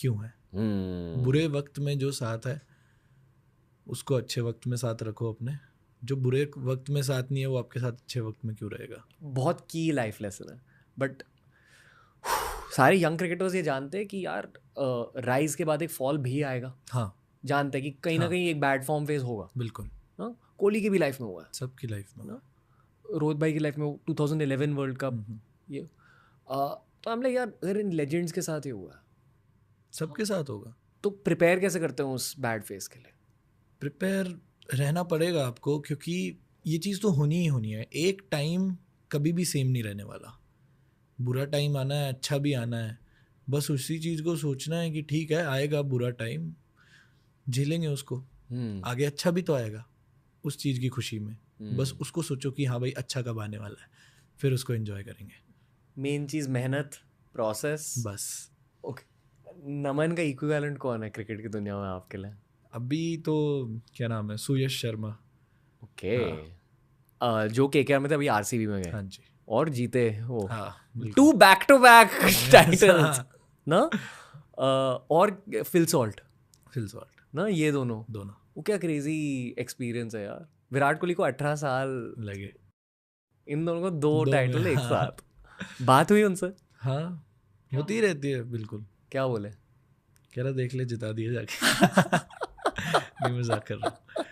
क्यों है। बुरे वक्त में जो साथ है उसको अच्छे वक्त में साथ रखो अपने, जो बुरे वक्त में साथ नहीं है वो आपके साथ अच्छे वक्त में क्यों रहेगा। बहुत की लाइफ लेसन है। बट सारे यंग क्रिकेटर्स ये जानते हैं कि यार राइज के बाद एक फॉल भी आएगा। हाँ जानते हैं कि कहीं ना कहीं एक बैड फॉर्म फेज होगा। बिल्कुल। हाँ, कोहली की भी लाइफ में हुआ है, सबकी लाइफ में। रोहित भाई की लाइफ में 2011 वर्ल्ड कप ये तो हम लोग यार अगर इन लेजेंड्स के साथ ही हुआ है सबके साथ होगा। तो प्रिपेयर कैसे करते हो उस बैड फेज के लिए? प्रिपेयर रहना पड़ेगा आपको, क्योंकि ये चीज़ तो होनी ही होनी है। एक टाइम कभी भी सेम नहीं रहने वाला, बुरा टाइम आना है, अच्छा भी आना है। बस उसी चीज़ को सोचना है कि ठीक है आएगा बुरा टाइम, झेलेंगे उसको, आगे अच्छा भी तो आएगा उस चीज़ की खुशी में। बस उसको सोचो कि हाँ भाई अच्छा कब आने वाला है, फिर उसको एंजॉय करेंगे। मेन चीज़ मेहनत, प्रोसेस, बस। ओके। नमन का इक्विवेलेंट कौन है क्रिकेट की दुनिया में आपके लिए? अभी तो क्या नाम है, सुयश शर्मा। ओके। जो केकेआर में थे, अभी आरसीबी में गए हाँ जी। और जीते वो हाँ 2 बैक-to-बैक टाइटल्स ना। और फिल सॉल्ट ना, ये दोनों वो क्या क्रेजी एक्सपीरियंस है यार। विराट कोहली को 18 साल लगे, इन दोनों को 2 टाइटल एक हाँ। साथ। बात हुई उनसे? हाँ होती ही रहती है। बिल्कुल। क्या बोले? कह रहा देख ले जिता दिया जाके। नहीं मजाक कर रहा हूँ।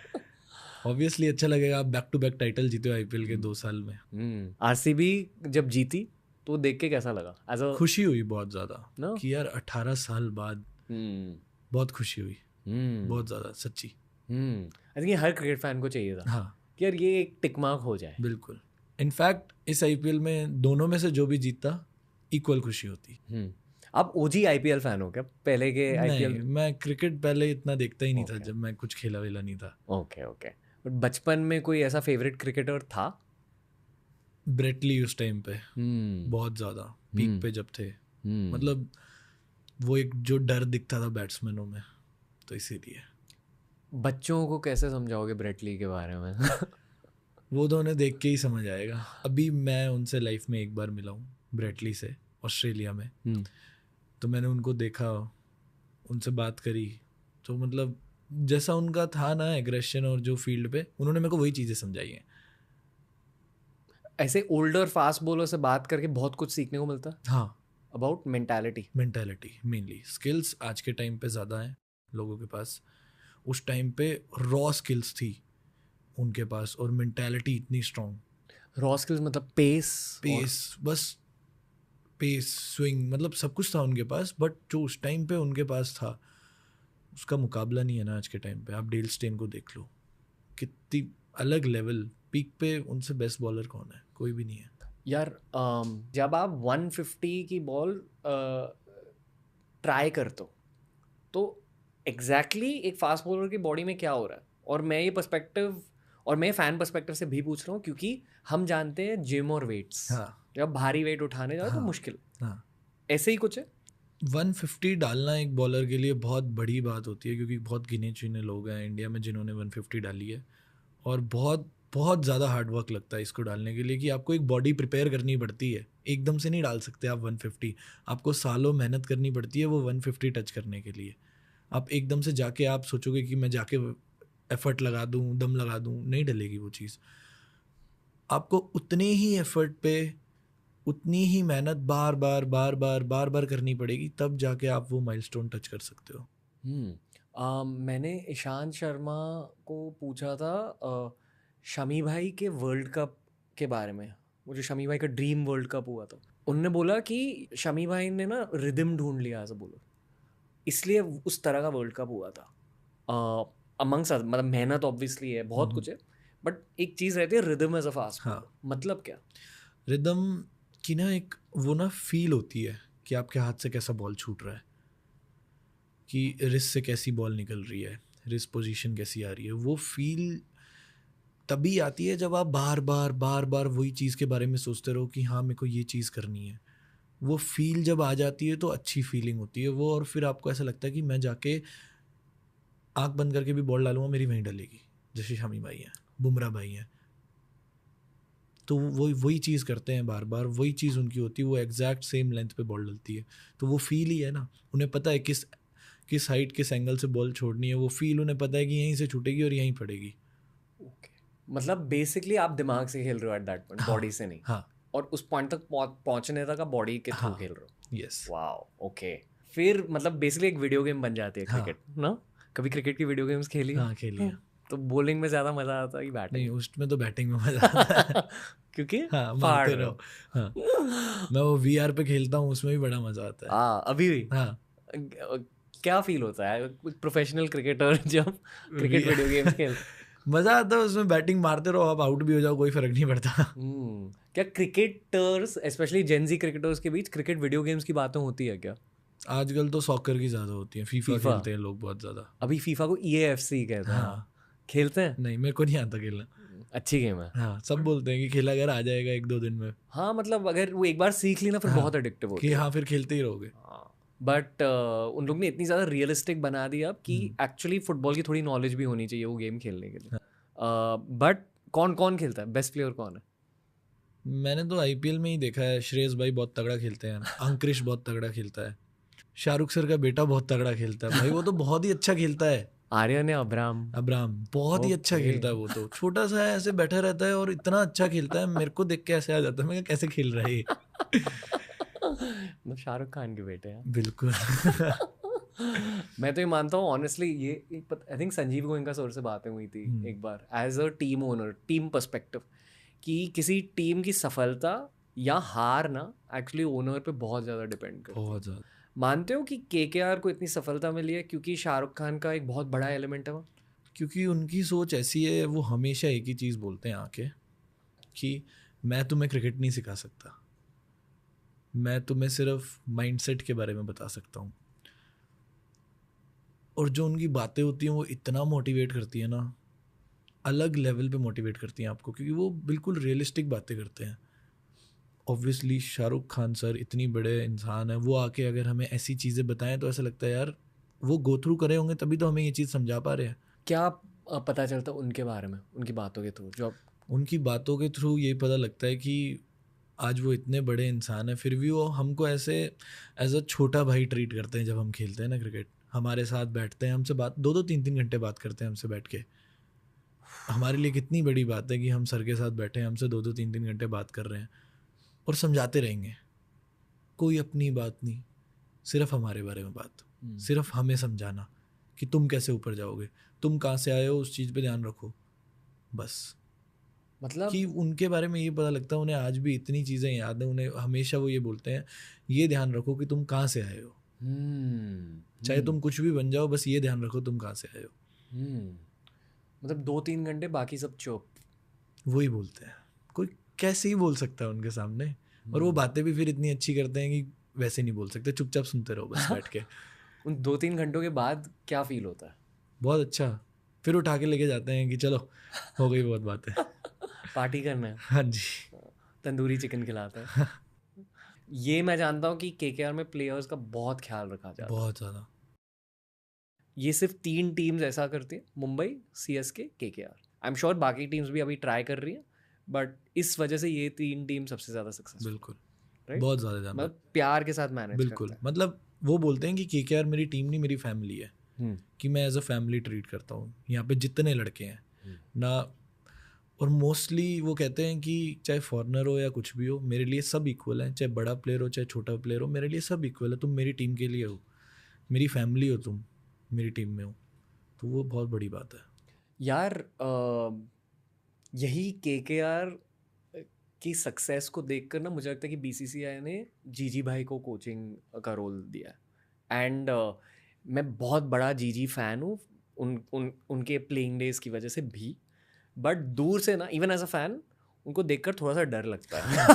ऑब्वियसली अच्छा लगेगा, आप बैक टू बैक टाइटल जीते हो आईपीएल के 2 साल में। आरसीबी जब जीती तो देख के कैसा लगा? खुशी हुई बहुत ज़्यादा No? कि यार 18 साल बाद बहुत खुशी हुई, बहुत ज़्यादा सच्ची। I think her cricket fan को चाहिए था। हाँ कि यार ये एक टिक मार्क हो जाए। बिल्कुल। इनफैक्ट इस आईपीएल में दोनों में से जो भी जीतता इक्वल खुशी होती। आप ओजी आईपीएल फैन हो क्या? पहले के आईपीएल? नहीं, मैं क्रिकेट पहले इतना देखता ही नहीं था जब मैं कुछ खेला वेला नहीं था। ओके। बट बचपन में कोई ऐसा फेवरेट क्रिकेटर था? ब्रेटली उस टाइम पे बहुत ज़्यादा पीक पे जब थे, मतलब वो एक जो डर दिखता था बैट्समैनों में, तो इसीलिए। बच्चों को कैसे समझाओगे ब्रेटली के बारे में? वो तो उन्हें देख के ही समझ आएगा। अभी मैं उनसे लाइफ में एक बार मिला हूँ, ब्रेटली से, ऑस्ट्रेलिया में। तो मैंने उनको देखा, उनसे बात करी, तो मतलब जैसा उनका था ना एग्रेशन और जो फील्ड पे, उन्होंने मेरे को वही चीज़ें समझाई हैं। ऐसे ओल्डर फास्ट बॉलर से बात करके बहुत कुछ सीखने को मिलता है। हाँ, अबाउट मेंटालिटी मेनली स्किल्स आज के टाइम पे ज़्यादा हैं लोगों के पास। उस टाइम पे रॉ स्किल्स थी उनके पास और मेंटालिटी इतनी स्ट्रॉन्ग। रॉ स्किल्स मतलब पेस, पेस, स्विंग, मतलब सब कुछ था उनके पास। बट जो उस टाइम पे उनके पास था उसका मुकाबला नहीं है ना आज के टाइम पे। आप डेल स्टेन को देख लो, कितनी अलग लेवल, पीक पे उनसे बेस्ट बॉलर कौन है? कोई भी नहीं है यार। जब आप 150 की बॉल ट्राई करते हो तो एग्जैक्टली एक फास्ट बॉलर की बॉडी में क्या हो रहा है? और मैं ये पर्सपेक्टिव और मैं फैन पर्सपेक्टिव से भी पूछ रहा हूँ, क्योंकि हम जानते हैं जिम और वेट्स। जब भारी वेट उठाने जाओ तो मुश्किल। ऐसे ही कुछ है। 150 डालना एक बॉलर के लिए बहुत बड़ी बात होती है, क्योंकि बहुत गिने चुने लोग हैं इंडिया में जिन्होंने 150 डाली है। और बहुत बहुत ज़्यादा हार्ड वर्क लगता है इसको डालने के लिए, कि आपको एक बॉडी प्रिपेयर करनी पड़ती है। एकदम से नहीं डाल सकते आप 150, आपको सालों मेहनत करनी पड़ती है वो 150 टच करने के लिए। आप एकदम से जाके आप सोचोगे कि मैं जाके एफर्ट लगा दूँ, दम लगा दूँ, नहीं डलेगी वो चीज़। आपको उतने ही एफर्ट पे उतनी ही मेहनत बार बार करनी पड़ेगी, तब जाके आप वो माइलस्टोन टच कर सकते हो। मैंने ईशांत शर्मा को पूछा था शमी भाई के वर्ल्ड कप के बारे में, वो जो शमी भाई का ड्रीम वर्ल्ड कप हुआ था। उनने बोला कि शमी भाई ने ना रिदम ढूंढ लिया एज अ बॉलर, इसलिए उस तरह का वर्ल्ड कप हुआ था। अमंग्स मतलब मेहनत ऑब्वियसली है, बहुत कुछ है, बट एक चीज़ रहती है rhythm as a fast bowler. मतलब क्या? रिदम की ना एक वो ना फील होती है कि आपके हाथ से कैसा बॉल छूट रहा है, कि रिस्ट से कैसी बॉल निकल रही है, रिस्ट पोजीशन कैसी आ रही है। वो फील तभी आती है जब आप बार बार वही चीज़ के बारे में सोचते रहो कि हाँ मेरे को ये चीज़ करनी है। वो फील जब आ जाती है तो अच्छी फीलिंग होती है वो, और फिर आपको ऐसा लगता है कि मैं जाके आंख बंद करके भी बॉल डालूंगा मेरी वहीं डलेगी, जैसे शमी भाई हैं, बुमराह भाई हैं। तो वही चीज़ करते हैं बार बार, वही चीज़ उनकी होती है, वो एग्जैक्ट सेम लेंथ पे बॉल डलती है। तो वो फील ही है ना, उन्हें पता है किस हाइट किस एंगल से बॉल छोड़नी है, वो फील उन्हें पता है कि यहीं से छूटेगी और यहीं पड़ेगी। ओके, मतलब बेसिकली आप दिमाग से खेल रहे हो एट दैट पॉइंट, बॉडी से नहीं। हाँ और उस पॉइंट तक पहुंचने तक आप बॉडी के थ्रू हाँ खेल रहे हो। Yes wow, okay. फिर मतलब बेसिकली एक वीडियो गेम बन जाती है हाँ क्रिकेट ना। कभी क्रिकेट की वीडियो गेम्स खेली है? हाँ खेलिए। तो बॉलिंग में ज़्यादा मज़ा आता है कि नहीं, बैटिंग? उसमें तो बैटिंग में मजा आता है। क्योंकि हाँ फाड़ मारते रहे रहो। हो। हाँ मैं वो VR पे खेलता हूँ, उसमें भी बड़ा मजा आता है। हाँ, अभी भी हाँ क्या फील होता है प्रोफेशनल क्रिकेटर जब क्रिकेट वीडियो गेम्स खेलते? मजा आता है उसमें, बैटिंग मारते रहो, आप आउट भी हो जाओ कोई फर्क नहीं पड़ता। क्या क्रिकेटर्स स्पेशली जेनजी क्रिकेटर्स के बीच क्रिकेट वीडियो गेम्स की बातें होती है क्या? आजकल तो सॉकर की ज्यादा होती है, फीफा फीफा, खेलते हैं लोग बहुत ज्यादा। अभी फीफा को EAFC कहते हैं। हाँ खेलते हैं? नहीं मेरे को नहीं आता खेलना। अच्छी गेम है। हाँ सब बोलते हैं कि खेला अगर आ जाएगा 1-2 दिन में। हाँ, मतलब अगर वो एक बार सीख ली ना फिर हाँ बहुत एडिक्टिव कि होती है। हाँ फिर खेलते ही रहोगे। बट उन लोग ने इतनी ज़्यादा रियलिस्टिक बना दी अब कि हम्म। एक्चुअली फुटबॉल की थोड़ी नॉलेज भी होनी चाहिए वो गेम खेलने के लिए। बट कौन कौन खेलता है? बेस्ट प्लेयर कौन है? मैंने तो IPL में ही देखा है, श्रेयस भाई बहुत तगड़ा खेलते हैं, अंकृश बहुत तगड़ा खेलता है, शाहरुख सर का बेटा बहुत तगड़ा खेलता है भाई, वो तो बहुत ही अच्छा खेलता है। आर्यन या अब्राम? अब्राम बहुत ही अच्छा Okay. खेलता है, वो तो छोटा सा है ऐसे बैठा रहता है और इतना अच्छा खेलता है, मेरे को देख के ऐसे आ जाता है, मैं कहा, कैसे खेल रहा है ये। मतलब शाहरुख खान के बेटे हैं। बिल्कुल। मैं तो ये मानता हूँ ऑनेस्टली, ये I think Sanjiv Goenka sir से बातें हुई थी एक बार as a team owner, team perspective, कि किसी टीम की सफलता या हार ना एक्चुअली ओनर पे बहुत ज़्यादा डिपेंड करती है। बहुत ज्यादा। मानते हो कि KKR को इतनी सफलता मिली है क्योंकि शाहरुख खान का एक बहुत बड़ा एलिमेंट है वो? क्योंकि उनकी सोच ऐसी है, वो हमेशा एक ही चीज़ बोलते हैं आके कि मैं तुम्हें क्रिकेट नहीं सिखा सकता, मैं तुम्हें सिर्फ माइंडसेट के बारे में बता सकता हूँ। और जो उनकी बातें होती हैं वो इतना मोटिवेट करती है ना, अलग लेवल पे मोटिवेट करती हैं आपको, क्योंकि वो बिल्कुल रियलिस्टिक बातें करते हैं। ऑब्वियसली शाहरुख खान सर इतनी बड़े इंसान है, वो आके अगर हमें ऐसी चीज़ें बताएं तो ऐसा लगता है यार वो गो थ्रू करे होंगे तभी तो हमें ये चीज़ समझा पा रहे हैं। क्या पता चलता उनके बारे में उनकी बातों के थ्रू? जो आप उनकी बातों के थ्रू ये पता लगता है कि आज वो इतने बड़े इंसान हैं, फिर भी वो हमको ऐसे एज अ छोटा भाई ट्रीट करते हैं। जब हम खेलते हैं ना क्रिकेट, हमारे साथ बैठते हैं, हमसे बात 2-3 घंटे बात करते हैं हमसे बैठ के। हमारे लिए कितनी बड़ी बात है कि हम सर के साथ बैठे हैं, हमसे 2-3 घंटे बात कर रहे हैं और समझाते रहेंगे। कोई अपनी बात नहीं, सिर्फ हमारे बारे में बात, सिर्फ हमें समझाना कि तुम कैसे ऊपर जाओगे, तुम कहाँ से आए हो, उस चीज़ पे ध्यान रखो बस। मतलब कि उनके बारे में ये पता लगता है, उन्हें आज भी इतनी चीज़ें याद हैं, उन्हें हमेशा वो ये बोलते हैं, ये ध्यान रखो कि तुम कहाँ से आए हो, चाहे तुम कुछ भी बन जाओ, बस ये ध्यान रखो तुम कहाँ से आए हो। मतलब 2-3 घंटे बाकी सब चुप। वही बोलते हैं, कोई कैसे ही बोल सकता है उनके सामने। और वो बातें भी फिर इतनी अच्छी करते हैं कि वैसे नहीं बोल सकते, चुपचाप सुनते रहो बस बैठ के। उन 2-3 घंटों के बाद क्या फील होता है? बहुत अच्छा, फिर उठा के लेके जाते हैं कि चलो हो गई बहुत बातें। पार्टी करना है, हाँ जी। तंदूरी चिकन खिलाता है। ये मैं जानता हूँ कि KKR में प्लेयर्स का बहुत ख्याल रखा जाता है। बहुत ज़्यादा। ये सिर्फ 3 टीम्स ऐसा करती है, Mumbai, CSK, KKR। I am sure बाकी टीम्स भी अभी ट्राई कर रही हैं, बट इस वजह से ये 3 टीम सबसे ज़्यादा सक्सेसफुल। बिल्कुल राइट? बहुत ज़्यादा ध्यान मतलब प्यार के साथ मैनेज बिल्कुल करता मतलब वो बोलते हैं कि KKR मेरी टीम नहीं, मेरी फैमिली है, है। कि मैं एज अ फैमिली ट्रीट करता हूँ यहाँ पे जितने लड़के हैं ना। और मोस्टली वो कहते हैं कि चाहे फॉरेनर हो या कुछ भी हो, मेरे लिए सब इक्वल हैं, चाहे बड़ा प्लेयर हो चाहे छोटा प्लेयर हो, मेरे लिए सब इक्वल है। तुम मेरी टीम के लिए हो, मेरी फैमिली हो, तुम मेरी टीम में हो, तो वो बहुत बड़ी बात है। यार यही KKR की सक्सेस को देखकर ना मुझे लगता है कि BCCI ने जीजी भाई को कोचिंग का रोल दिया है। एंड मैं बहुत बड़ा जीजी फ़ैन हूँ उनके प्लेइंग डेज की वजह से भी, बट दूर से ना इवन एज अ फैन उनको देखकर थोड़ा सा डर लगता है।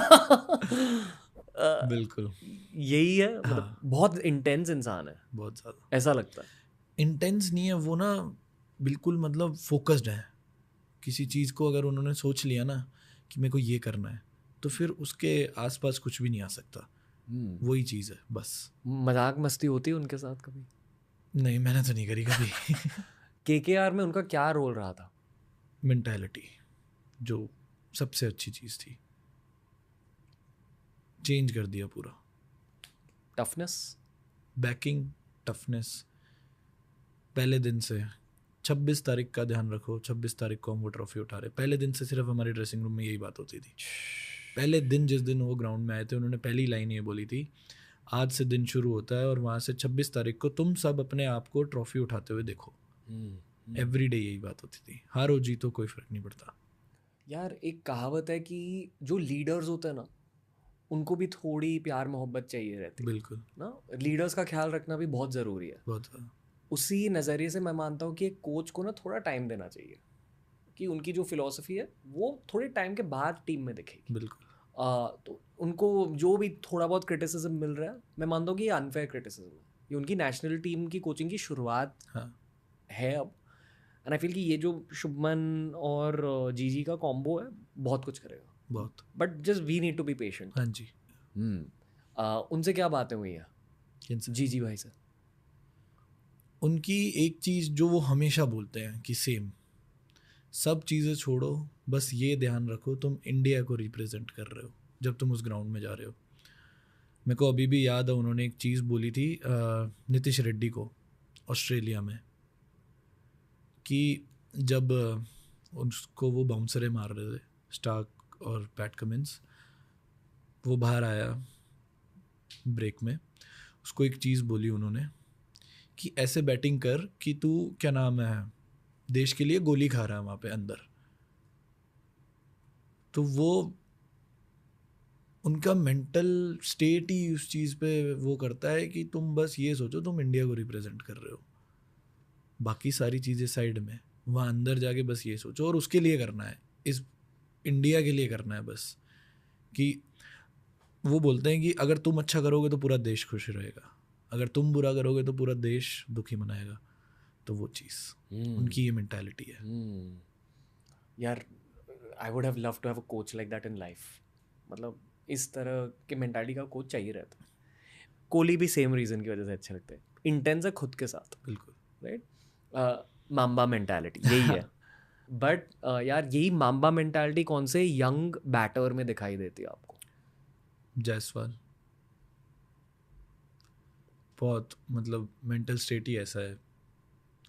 बिल्कुल यही है, मतलब हाँ बहुत इंटेंस इंसान है, बहुत ज़्यादा। ऐसा लगता है। इंटेंस नहीं है वो ना, बिल्कुल मतलब फोकस्ड है। किसी चीज़ को अगर उन्होंने सोच लिया ना कि मेरे को ये करना है, तो फिर उसके आसपास कुछ भी नहीं आ सकता। वही चीज़ है बस। मजाक मस्ती होती है उनके साथ कभी? नहीं मैंने तो नहीं करी कभी। KKR में उनका क्या रोल रहा था? मेंटालिटी जो सबसे अच्छी चीज़ थी। चेंज कर दिया पूरा। टफनेस, बैकिंग, टफनेस, पहले दिन से 26 तारीख का ध्यान रखो, 26 तारीख को हम वो ट्रॉफी उठा रहे। पहले दिन से सिर्फ हमारे ड्रेसिंग रूम में यही बात होती थी। पहले दिन जिस दिन वो ग्राउंड में आए थे, उन्होंने पहली लाइन ये बोली थी, आज से दिन शुरू होता है और वहाँ से 26 तारीख को तुम सब अपने आप को ट्रॉफी उठाते हुए देखो। एवरी डे यही बात होती थी, हारो जीतो कोई फ़र्क नहीं पड़ता। यार एक कहावत है कि जो लीडर्स होते हैं ना, उनको भी थोड़ी प्यार मोहब्बत चाहिए रहती है बिल्कुल, ना। लीडर्स का ख्याल रखना भी बहुत ज़रूरी है। बहुत ज़्यादा। उसी नज़रिए से मैं मानता हूँ कि एक कोच को ना थोड़ा टाइम देना चाहिए, कि उनकी जो फिलॉसफी है वो थोड़े टाइम के बाद टीम में दिखेगी। बिल्कुल, तो उनको जो भी थोड़ा बहुत क्रिटिसिज्म मिल रहा है, मैं मानता हूँ कि ये अनफेयर क्रिटिसिज्म है। ये उनकी नेशनल टीम की कोचिंग की शुरुआत हाँ, है अब। एंड आई फील कि ये जो शुभमन और जीजी का कॉम्बो है बहुत कुछ करेगा, बहुत। But just we need to be patient. हाँ जी। उनसे क्या बातें हुई हैं किनसे? जीजी भाई से? उनकी एक चीज़ जो वो हमेशा बोलते हैं कि सेम, सब चीज़ें छोड़ो, बस ये ध्यान रखो तुम इंडिया को रिप्रेजेंट कर रहे हो जब तुम उस ग्राउंड में जा रहे हो। मेरे को अभी भी याद है, उन्होंने एक चीज़ बोली थी नीतीश रेड्डी को ऑस्ट्रेलिया में, कि जब उसको वो बाउंसरे मार रहे थे, स्टार्क और पैट कमिंस, वो बाहर आया ब्रेक में, उसको एक चीज़ बोली उन्होंने कि ऐसे बैटिंग कर कि तू, क्या नाम है, देश के लिए गोली खा रहा है वहाँ पे अंदर। तो वो उनका मेंटल स्टेट ही उस चीज़ पे वो करता है कि तुम बस ये सोचो तुम इंडिया को रिप्रेजेंट कर रहे हो, बाकी सारी चीज़ें साइड में, वहाँ अंदर जाके बस ये सोचो, और उसके लिए करना है, इस इंडिया के लिए करना है बस। कि वो बोलते हैं कि अगर तुम अच्छा करोगे तो पूरा देश खुश रहेगा, अगर तुम बुरा करोगे तो पूरा देश दुखी मनाएगा। तो वो चीज़ उनकी ये मेंटालिटी है। यार I would have love to have a coach like that in life. मतलब इस तरह के मेंटालिटी का कोच चाहिए रहता है। कोहली भी सेम रीज़न की वजह से अच्छे लगते हैं, इंटेंस है खुद के साथ, बिल्कुल, राइट। माम्बा मेंटालिटी यही है। बट यार यही माम्बा मेंटालिटी कौन से यंग बैटर में दिखाई देती है आपको? जायसवाल बहुत, मतलब मेंटल स्टेट ही ऐसा है,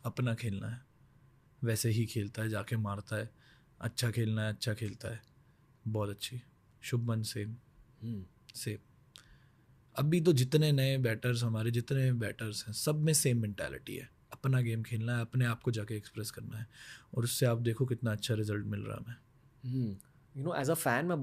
अपना खेलना है वैसे ही खेलता है, जाके मारता है, अच्छा खेलना है अच्छा खेलता है, बहुत अच्छी। Shubman same same. अभी तो जितने नए बैटर्स, हमारे जितने बैटर्स हैं, सब में सेम मेंटालिटी है, अपना गेम खेलना है, अपने आप को जाके एक्सप्रेस करना है, और उससे आप देखो कितना अच्छा रिजल्ट मिल रहा है हमें। You know as a fan मैं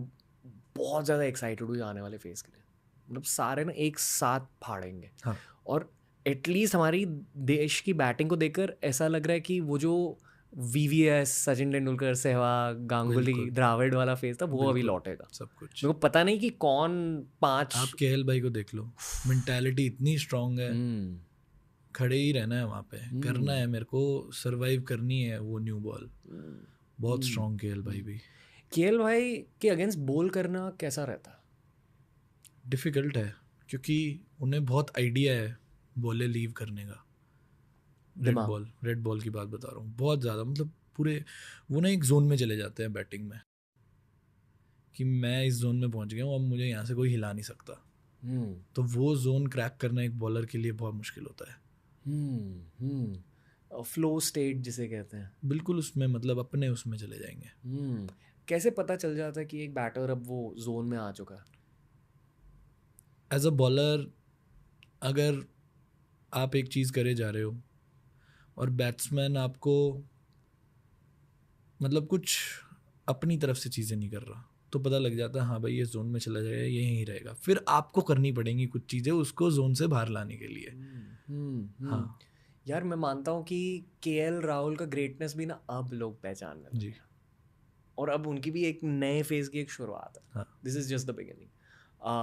बहुत ज़्यादा एक्साइटेड हुई आने वाले फेज़ के लिए। मतलब सारे ना एक साथ फाड़ेंगे। हाँ, और एटलीस्ट हमारी देश की बैटिंग को देखकर ऐसा लग रहा है कि वो जो VVS, सचिन तेंदुलकर, सहवाग, गांगुली, बिल्कुल, द्राविड वाला फेज था, वो अभी बिल्कुल, लौटेगा। सब कुछ। मेरे को पता नहीं कि कौन 5। आप केएल भाई को देख लो, मेंटालिटी इतनी स्ट्रांग है, खड़े ही रहना है वहाँ पे, करना है, मेरे को सरवाइव करनी है वो न्यू बॉल। बहुत स्ट्रांग केएल भाई भी। केएल भाई के अगेंस्ट बॉल करना कैसा रहता? डिफ़िकल्ट है, क्योंकि उन्हें बहुत आइडिया है बॉलें लीव करने का। रेड बॉल की बात बता रहा हूँ, बहुत ज़्यादा, मतलब पूरे वो ना एक जोन में चले जाते हैं बैटिंग में, कि मैं इस जोन में पहुँच गया हूँ, अब मुझे यहाँ से कोई हिला नहीं सकता। तो वो जोन क्रैक करना एक बॉलर के लिए बहुत मुश्किल होता है। फ्लो स्टेट जिसे कहते हैं। बिल्कुल, उसमें मतलब अपने उसमें चले जाएंगे। कैसे पता चल जाता है कि एक बैटर अब वो जोन में आ चुका है? एज अ बॉलर, अगर आप एक चीज़ करे जा रहे हो और बैट्समैन आपको मतलब कुछ अपनी तरफ से चीज़ें नहीं कर रहा, तो पता लग जाता है हाँ भाई ये जोन में चला जाएगा, ये यहीं रहेगा। फिर आपको करनी पड़ेंगी कुछ चीज़ें उसको जोन से बाहर लाने के लिए। हाँ यार मैं मानता हूँ कि केएल राहुल का ग्रेटनेस भी ना अब लोग पहचानने लगे जी, हैं। और अब उनकी भी एक नए फेज की एक शुरुआत है। हाँ, this is just the beginning.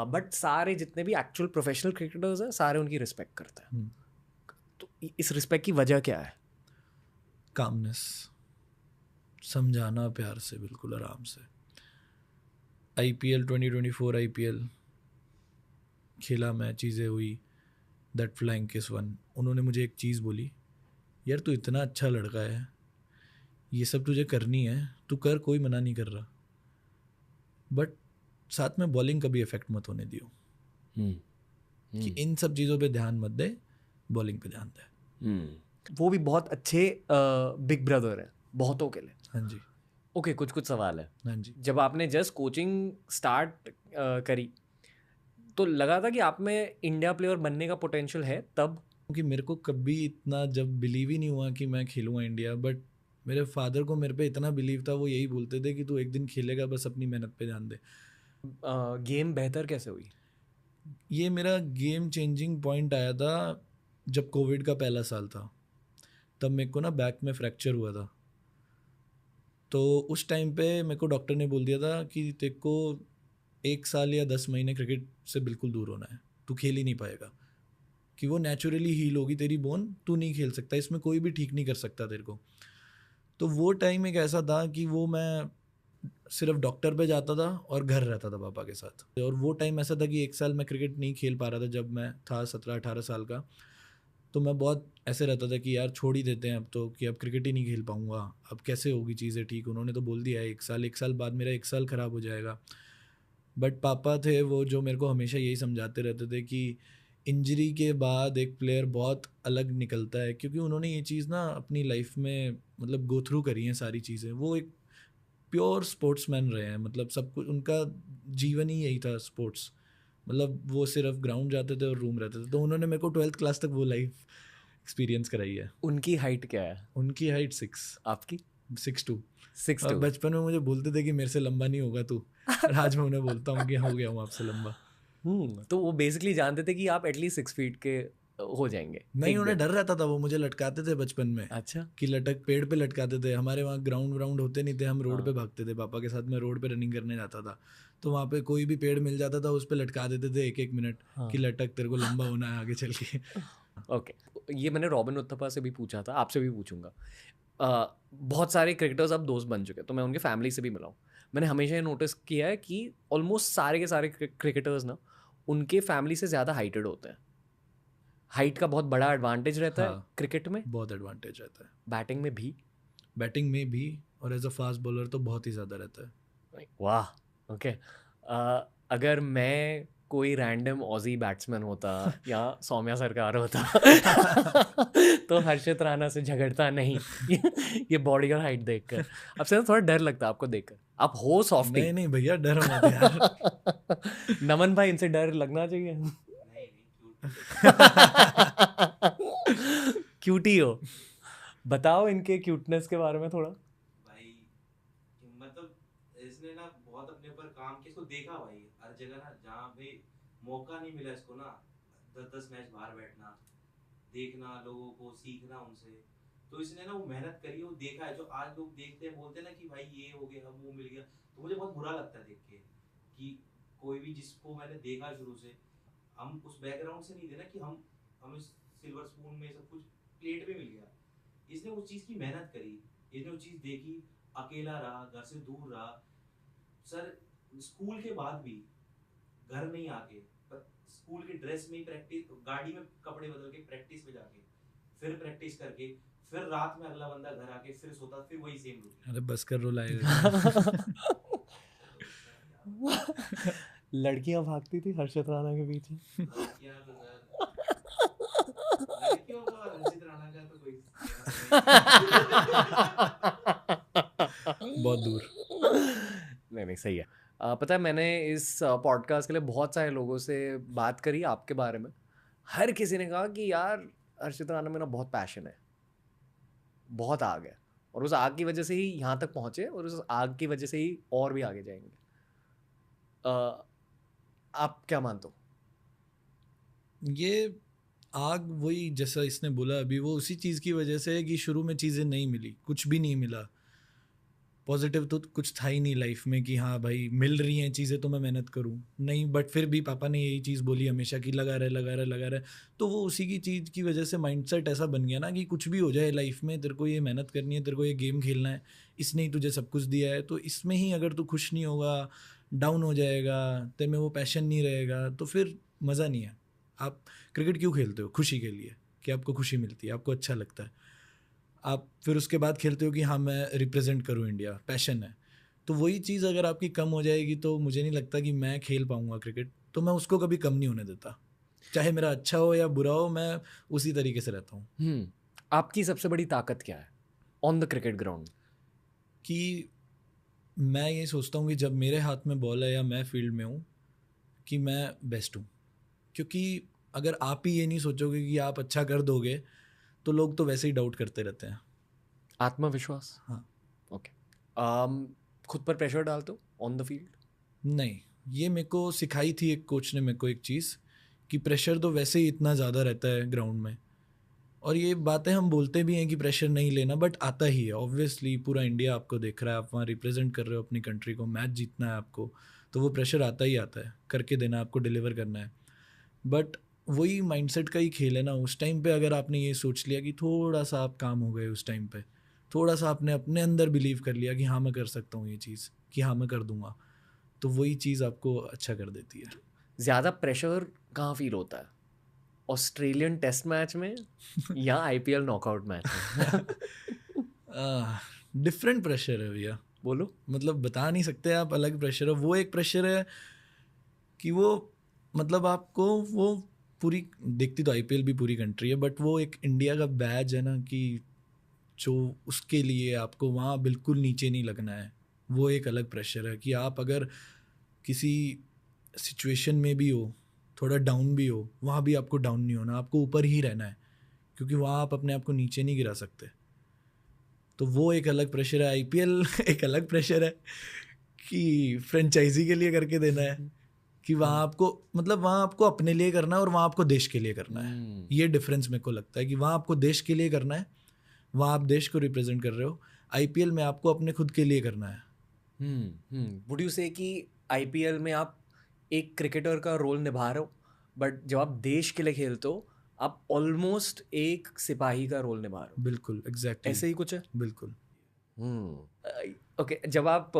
But सारे जितने भी एक्चुअल प्रोफेशनल क्रिकेटर्स हैं सारे उनकी रिस्पेक्ट करते हैं। तो इस रिस्पेक्ट की वजह क्या है? कामनेस, समझाना प्यार से, बिल्कुल आराम से। IPL 2024 IPL खेला मैं, चीज़ें हुई, दैट फ्लाइंग किस वन, उन्होंने मुझे एक चीज़ बोली, यार तू इतना अच्छा लड़का है, ये सब तुझे करनी है, तू कर, कोई मना नहीं कर रहा, बट साथ में बॉलिंग का भी इफेक्ट मत होने दियो, कि इन सब चीज़ों पे ध्यान मत दे, बॉलिंग पे ध्यान दे। वो भी बहुत अच्छे बिग ब्रदर है बहुतों के लिए। हाँ जी। ओके, कुछ सवाल है। हाँ जी। जब आपने जस्ट कोचिंग स्टार्ट करी तो लगा था कि आप में इंडिया प्लेयर बनने का पोटेंशियल है तब? क्योंकि मेरे को कभी इतना जब बिलीव ही नहीं हुआ कि मैं खेलूँगा इंडिया, बट मेरे फादर को मेरे पे इतना बिलीव था, वो यही बोलते थे कि तू एक दिन खेलेगा, बस अपनी मेहनत पे ध्यान दे। गेम बेहतर कैसे हुई? ये मेरा गेम चेंजिंग पॉइंट आया था जब कोविड का पहला साल था। तब मेरे को ना बैक में फ्रैक्चर हुआ था, तो उस टाइम पे मेरे को डॉक्टर ने बोल दिया था कि तेरे को 1 साल या 10 महीने क्रिकेट से बिल्कुल दूर होना है, तू खेल ही नहीं पाएगा, कि वो नेचुरली हील होगी तेरी बोन, तू नहीं खेल सकता, इसमें कोई भी ठीक नहीं कर सकता तेरे को। तो वो टाइम एक ऐसा था कि वो मैं सिर्फ डॉक्टर पे जाता था और घर रहता था पापा के साथ। और वो टाइम ऐसा था कि 1 साल मैं क्रिकेट नहीं खेल पा रहा था जब मैं था 17-18 साल का। तो मैं बहुत ऐसे रहता था कि यार छोड़ ही देते हैं अब तो, कि अब क्रिकेट ही नहीं खेल पाऊँगा, अब कैसे होगी चीज़ें ठीक। उन्होंने तो बोल दिया है 1 साल बाद मेरा 1 साल ख़राब हो जाएगा। बट पापा थे वो जो मेरे को हमेशा यही समझाते रहते थे कि इंजरी के बाद एक प्लेयर बहुत अलग निकलता है, क्योंकि उन्होंने ये चीज़ ना अपनी लाइफ में मतलब गो थ्रू करी हैं सारी चीज़ें। वो एक प्योर स्पोर्ट्समैन रहे हैं, मतलब सब कुछ उनका जीवन ही यही था स्पोर्ट्स। मतलब वो सिर्फ ग्राउंड जाते थे और रूम रहते थे। तो उन्होंने मेरे को 12th क्लास तक वो लाइफ एक्सपीरियंस कराई है। उनकी हाइट क्या है? उनकी हाइट 6, आपकी? 6'2". 6'2". और बचपन में मुझे बोलते थे कि मेरे से लंबा नहीं होगा तू, और आज मैं उन्हें बोलता हूँ कि हो गया हूँ आपसे लंबा। तो वो बेसिकली जानते थे कि आप एटलीस्ट 6 फीट के हो जाएंगे नहीं, एक उन्हें दिन। डर रहता था, वो मुझे लटकाते थे बचपन में, अच्छा। कि लटक पेड़ पे लटकाते थे। हमारे वहाँ ग्राउंड व्राउंड होते नहीं थे, हम रोड पे हाँ। भागते थे पापा के साथ। मैं रोड पे रनिंग करने जाता था, तो वहाँ पे कोई भी पेड़ मिल जाता था उस पे लटका देते थे 1-1 मिनट, हाँ। कि लटक, तेरे को लंबा होना है आगे चल के। ओके, ये मैंने रॉबिन उत्थपा से भी पूछा था, आपसे भी पूछूंगा। बहुत सारे क्रिकेटर्स अब दोस्त बन चुके हैं, तो मैं उनके फैमिली से भी मिला हूँ। मैंने हमेशा ये नोटिस किया है कि ऑलमोस्ट सारे के सारे क्रिकेटर्स ना उनके फैमिली से ज़्यादा हाइटेड होते हैं। हाइट का बहुत बड़ा एडवांटेज रहता है हाँ, क्रिकेट में, बहुत एडवांटेज रहता है, बैटिंग में भी। बैटिंग में भी, और एज अ फास्ट बॉलर तो बहुत ही ज़्यादा रहता है। वाह। ओके, अगर मैं कोई रैंडम ऑजी बैट्समैन होता या सौम्या सरकार होता तो हर्षित राणा से झगड़ता नहीं ये बॉडी और हाइट देखकर। आपसे ना थोड़ा डर लगता है आपको देखकर, आप हो सॉफ्टी। नहीं नहीं भैया, डरो मत यार। नमन भाई, इनसे डर लगना चाहिए। क्यूटी हो, बताओ इनके क्यूटनेस के बारे में थोड़ा। भाई मतलब इसने ना बहुत अपने ऊपर काम किया, इसको देखा भाई हर जगह ना, जहाँ भी मौका नहीं मिला इसको ना 10-10 मैच बाहर बैठना, देखना लोगों को, सीखना उनसे। तो इसने ना वो मेहनत करी, वो देखा है। जो आज लोग देखते हैं बोलते हैं ना कि भाई ये हो गया, वो मिल गया, तो मुझे बहुत बुरा लगता है देख के कि कोई भी जिसको मैंने देखा शुरू से, हम उस बैकग्राउंड से नहीं थे ना कि हमें सिल्वर स्पून में सब कुछ प्लेट में मिल गया। इसने उस चीज़ की मेहनत करी, इसने वो चीज़ देखी, अकेला रहा, घर से दूर रहा। सर स्कूल के बाद भी घर नहीं आके, पर स्कूल के ड्रेस में ही प्रैक्टिस, गाड़ी में कपड़े बदल के प्रैक्टिस पे जाके, फिर प्रैक्टिस करके, फिर रात में अगला बंदा घर आके फिर सोता, फिर वही सेम रूटीन। अरे बस कर, रुलाएगा। लड़कियां भागती थी हर्षित राणा के पीछे। लड़कियां तो सर, लड़कियों को रंजित राणा का तो कोई बहुत दूर। नहीं सही है। पता है, मैंने इस पॉडकास्ट के लिए बहुत सारे लोगों से बात करी आपके बारे में। हर किसी ने कहा कि यार हर्षित राणा में ना बहुत पैशन है, बहुत आग है, और उस आग की वजह से ही यहाँ तक पहुँचे, और उस आग की वजह से ही और भी आगे जाएंगे। आप क्या मानते हो? ये आग वही जैसा इसने बोला अभी, वो उसी चीज़ की वजह से है कि शुरू में चीज़ें नहीं मिली, कुछ भी नहीं मिला, पॉजिटिव तो कुछ था ही नहीं लाइफ में कि हाँ भाई मिल रही हैं चीज़ें तो मैं मेहनत करूँ, नहीं। बट फिर भी पापा ने यही चीज़ बोली हमेशा कि लगा रहे लगा रहे लगा रहे, तो वो उसी की चीज़ की वजह से माइंडसेट ऐसा बन गया ना कि कुछ भी हो जाए लाइफ में, तेरे को ये मेहनत करनी है, तेरे को ये गेम खेलना है, इसने ही तुझे सब कुछ दिया है, तो इसमें ही अगर तू खुश नहीं होगा, डाउन हो जाएगा, तेरे में वो पैशन नहीं रहेगा, तो फिर मज़ा नहीं है। आप क्रिकेट क्यों खेलते हो? खुशी के लिए, कि आपको खुशी मिलती है, आपको अच्छा लगता है। आप फिर उसके बाद खेलते हो कि हाँ मैं रिप्रेजेंट करूँ इंडिया, पैशन है। तो वही चीज़ अगर आपकी कम हो जाएगी तो मुझे नहीं लगता कि मैं खेल पाऊँगा क्रिकेट, तो मैं उसको कभी कम नहीं होने देता। चाहे मेरा अच्छा हो या बुरा हो, मैं उसी तरीके से रहता हूँ। आपकी सबसे बड़ी ताकत क्या है ऑन द क्रिकेट ग्राउंड? कि मैं ये सोचता हूँ कि जब मेरे हाथ में बॉल है या मैं फील्ड में हूँ, कि मैं बेस्ट हूँ। क्योंकि अगर आप ही ये नहीं सोचोगे कि आप अच्छा कर दोगे, तो लोग तो वैसे ही डाउट करते रहते हैं। आत्मविश्वास? हाँ। ओके। खुद पर प्रेशर डालते हो ऑन द फील्ड? नहीं, ये मेरे को सिखाई थी एक कोच ने मेरे को एक चीज़, कि प्रेशर तो वैसे ही इतना ज़्यादा रहता है ग्राउंड में, और ये बातें हम बोलते भी हैं कि प्रेशर नहीं लेना, बट आता ही है ऑब्वियसली। पूरा इंडिया आपको देख रहा है, आप वहाँ रिप्रेजेंट कर रहे हो अपनी कंट्री को, मैच जीतना है आपको, तो वो प्रेशर आता ही आता है, करके देना, आपको डिलीवर करना है। बट वही माइंडसेट का ही खेल है ना। उस टाइम पे अगर आपने ये सोच लिया कि थोड़ा सा आप काम हो गए उस टाइम पे, थोड़ा सा आपने अपने अंदर बिलीव कर लिया कि हाँ मैं कर सकता हूँ ये चीज़, कि हाँ मैं कर दूंगा, तो वही चीज़ आपको अच्छा कर देती है। ज़्यादा प्रेशर कहाँ फील होता है, ऑस्ट्रेलियन टेस्ट मैच में या आईपीएल नॉकआउट मैच में? डिफरेंट प्रेशर है भैया, बोलो। मतलब बता नहीं सकते आप। अलग प्रेशर है, वो एक प्रेशर है कि वो मतलब आपको वो पूरी देखती तो आईपीएल भी पूरी कंट्री है, बट वो एक इंडिया का बैज है ना, कि जो उसके लिए आपको वहाँ बिल्कुल नीचे नहीं लगना है। वो एक अलग प्रेशर है कि आप अगर किसी सिचुएशन में भी हो, थोड़ा डाउन भी हो, वहाँ भी आपको डाउन नहीं होना, आपको ऊपर ही रहना है, क्योंकि वहाँ आप अपने आप को नीचे नहीं गिरा सकते। तो वो एक अलग प्रेशर है। आईपीएल एक अलग प्रेशर है कि फ्रेंचाइजी के लिए करके देना है, कि वहाँ आपको मतलब वहाँ आपको अपने लिए करना है और वहाँ आपको देश के लिए करना है। ये डिफरेंस मेरे को लगता है कि वहाँ आपको देश के लिए करना है, वहाँ आप देश को रिप्रेजेंट कर रहे हो। आईपीएल में आपको अपने खुद के लिए करना है। वुड यू से कि आईपीएल में आप एक क्रिकेटर का रोल निभा रहे हो, बट जब आप देश के लिए खेलते हो आप ऑलमोस्ट एक सिपाही का रोल निभा रहे हो? बिल्कुल, एग्जैक्टली, ऐसे ही कुछ है। बिल्कुल। ओके, जब आप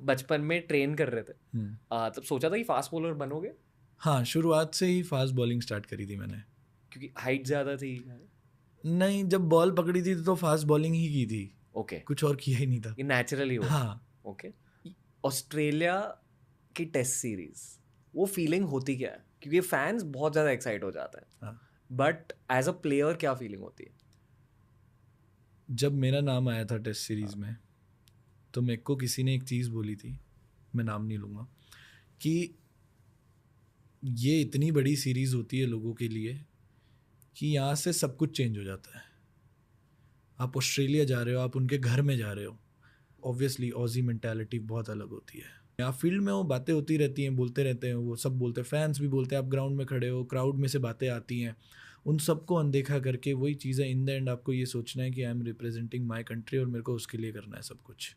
बचपन में ट्रेन कर रहे थे हम्म। तब सोचा था कि फास्ट बॉलर बनोगे? हाँ, शुरुआत से ही फास्ट बॉलिंग स्टार्ट करी थी मैंने। क्योंकि हाइट ज़्यादा थी? नहीं, जब बॉल पकड़ी थी तो फास्ट बॉलिंग ही की थी, ओके, कुछ और किया ही नहीं था। ये नेचुरली हुआ। हाँ। ओके। ऑस्ट्रेलिया की टेस्ट सीरीज, वो फीलिंग होती क्या है? क्योंकि फैंस बहुत ज़्यादा एक्साइट हो जाते हैं, हाँ, बट एज अ प्लेयर क्या फीलिंग होती है? जब मेरा नाम आया था टेस्ट सीरीज़ में, तो मेरे को किसी ने एक चीज़ बोली थी, मैं नाम नहीं लूँगा, कि ये इतनी बड़ी सीरीज़ होती है लोगों के लिए कि यहाँ से सब कुछ चेंज हो जाता है। आप ऑस्ट्रेलिया जा रहे हो, आप उनके घर में जा रहे हो, ऑब्वियसली ऑजी मेंटालिटी बहुत अलग होती है। आप फील्ड में वो बातें होती रहती हैं, बोलते रहते हैं, वो सब बोलते हैं, फैंस भी बोलते हैं, आप ग्राउंड में खड़े हो, क्राउड में से बातें आती हैं, उन सबको अनदेखा करके वही चीज़ें इन द एंड आपको ये सोचना है कि I am representing my country और मेरे को उसके लिए करना है सब कुछ।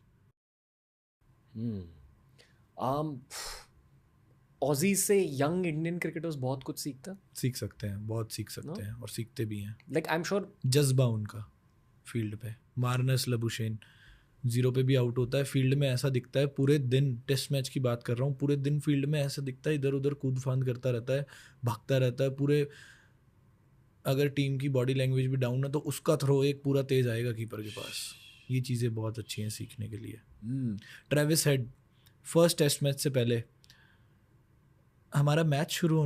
ऑजी से यंग इंडियन क्रिकेटर्स बहुत कुछ सीख सकते हैं, बहुत सीख सकते No? हैं, और सीखते भी हैं। लाइक आई एम श्योर जज्बा उनका फील्ड पे, मार्नस लबुशेन 0 पे भी आउट होता है, फील्ड में ऐसा दिखता है पूरे दिन, टेस्ट मैच की बात कर रहा हूँ, पूरे दिन फील्ड में ऐसा दिखता है, इधर उधर कूद फांद करता रहता है, भागता रहता है पूरे। अगर टीम की बॉडी लैंग्वेज भी डाउन है तो उसका थ्रो एक पूरा तेज आएगा कीपर के पास। ये चीज़ें बहुत अच्छी हैं सीखने के लिए। Travis Head, first test match से पहले हमारा मैच शुरू